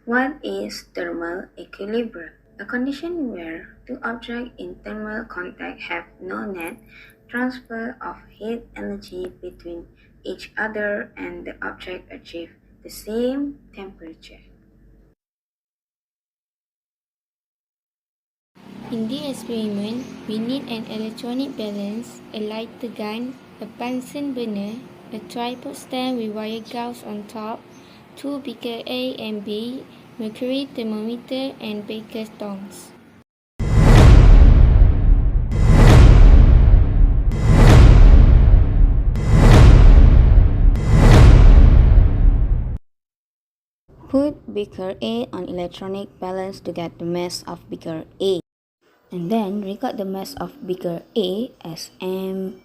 What is thermal equilibrium? A condition where two objects in thermal contact have no net transfer of heat energy between each other and the object achieve the same temperature. In the experiment, we need an electronic balance, a lighter gun, a Bunsen burner, a tripod stand with wire gauze on top, two beakers A and B, mercury thermometer, and baker's tongs. Put beaker A on electronic balance to get the mass of beaker A, and then record the mass of beaker A as M1.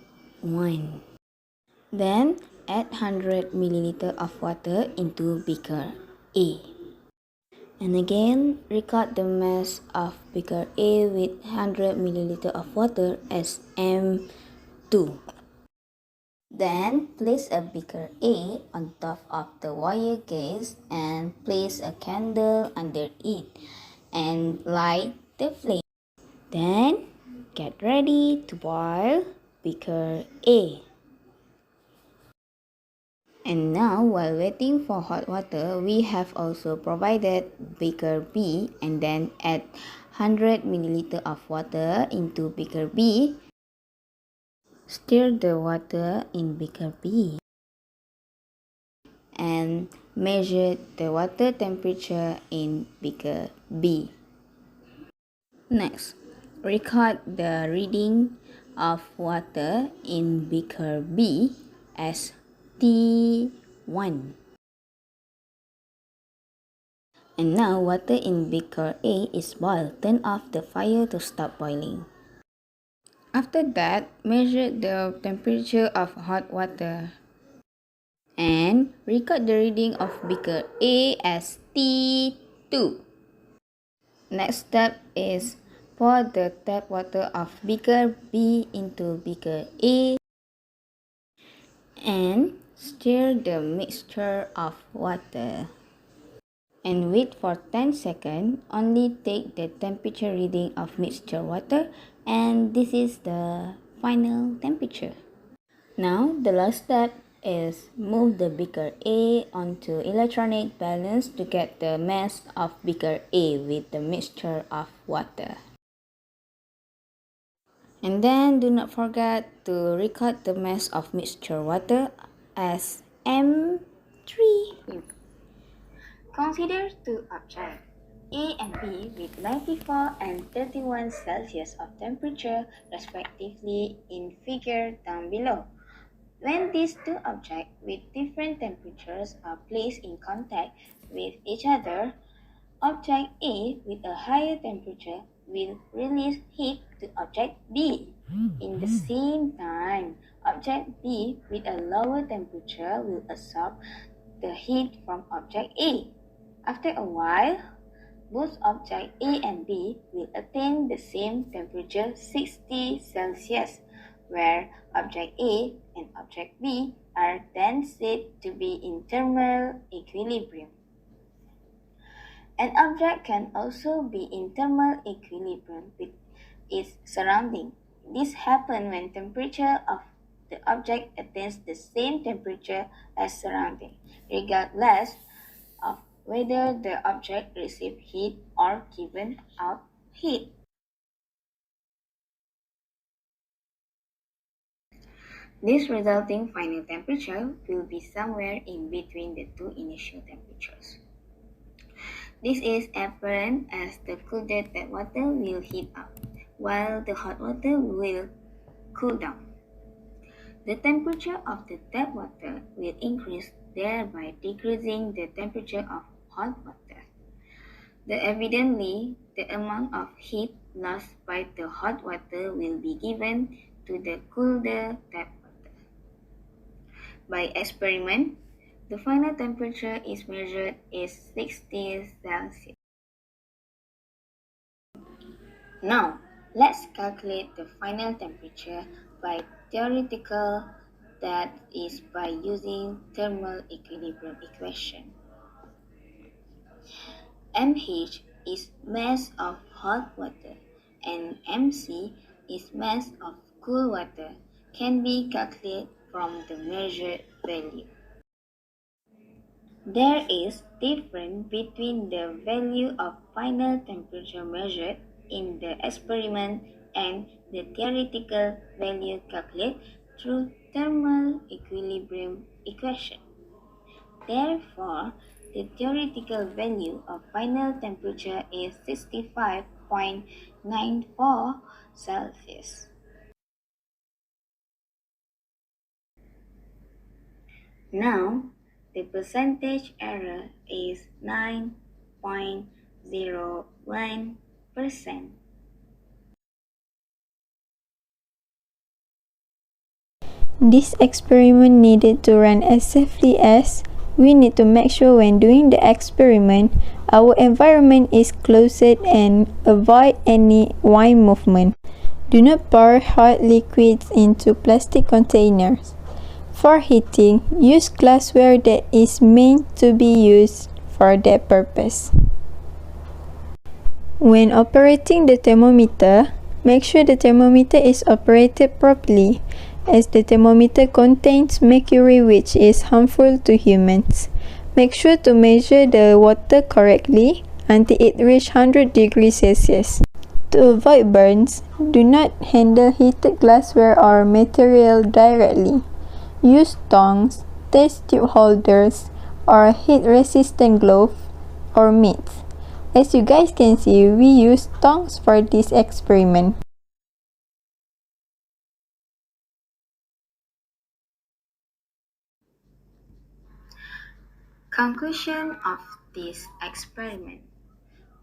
Then add 100 ml of water into beaker A. And again, record the mass of beaker A with 100 ml of water as M2. Then place a beaker A on top of the wire case and place a candle under it and light the flame. Then get ready to boil beaker A. And now, while waiting for hot water, we have also provided beaker B and then add 100 ml of water into beaker B. Stir the water in beaker B and measure the water temperature in beaker B. Next, record the reading of water in beaker B as T1. And now water in beaker A is boiled. Turn off the fire to stop boiling. After that, measure the temperature of hot water and record the reading of beaker A as T2. Next step is pour the tap water of beaker B into beaker A and stir the mixture of water. And wait for 10 seconds. Only take the temperature reading of mixture water, and this is the final temperature. Now the last step is move the beaker A onto electronic balance to get the mass of beaker A with the mixture of water. And then do not forget to record the mass of mixture water as M3. Consider two objects, A and B, with 94 and 31 Celsius of temperature respectively in figure down below. When these two objects with different temperatures are placed in contact with each other, object A with a higher temperature will release heat to object B. In the same time, object B with a lower temperature will absorb the heat from object A. After a while, both object A and B will attain the same temperature 60 Celsius, where object A and object B are then said to be in thermal equilibrium. An object can also be in thermal equilibrium with its surrounding. This happens when temperature of the object attains the same temperature as surrounding, regardless of whether the object receives heat or given out heat. This resulting final temperature will be somewhere in between the two initial temperatures. This is apparent as the cooled tap water will heat up, while the hot water will cool down. The temperature of the tap water will increase, thereby decreasing the temperature of hot water. Evidently, the amount of heat lost by the hot water will be given to the cooler tap water. By experiment, the final temperature is measured as 60 Celsius. Now, let's calculate the final temperature by theoretical, that is by using thermal equilibrium equation. mH is mass of hot water and mc is mass of cool water, can be calculated from the measured value. There is difference between the value of final temperature measured in the experiment and the theoretical value calculated through thermal equilibrium equation. Therefore, the theoretical value of final temperature is 65.94 Celsius. Now, the percentage error is 9.01%. This experiment needed to run as safely as we need to make sure when doing the experiment, our environment is closed and avoid any wine movement. Do not pour hot liquids into plastic containers. For heating, use glassware that is meant to be used for that purpose. When operating the thermometer, make sure the thermometer is operated properly, as the thermometer contains mercury which is harmful to humans. Make sure to measure the water correctly until it reaches 100 degrees Celsius. To avoid burns, do not handle heated glassware or material directly. Use tongs, test tube holders, or heat-resistant gloves or mitts. As you guys can see, we use tongs for this experiment. Conclusion of this experiment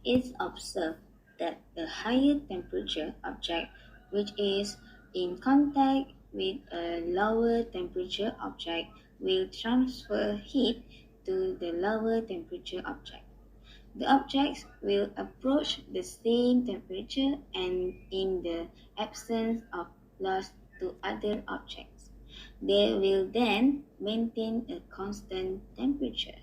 is observed that the higher temperature object which is in contact with a lower temperature object will transfer heat to the lower temperature object. The objects will approach the same temperature and in the absence of loss to other objects, they will then maintain a constant temperature.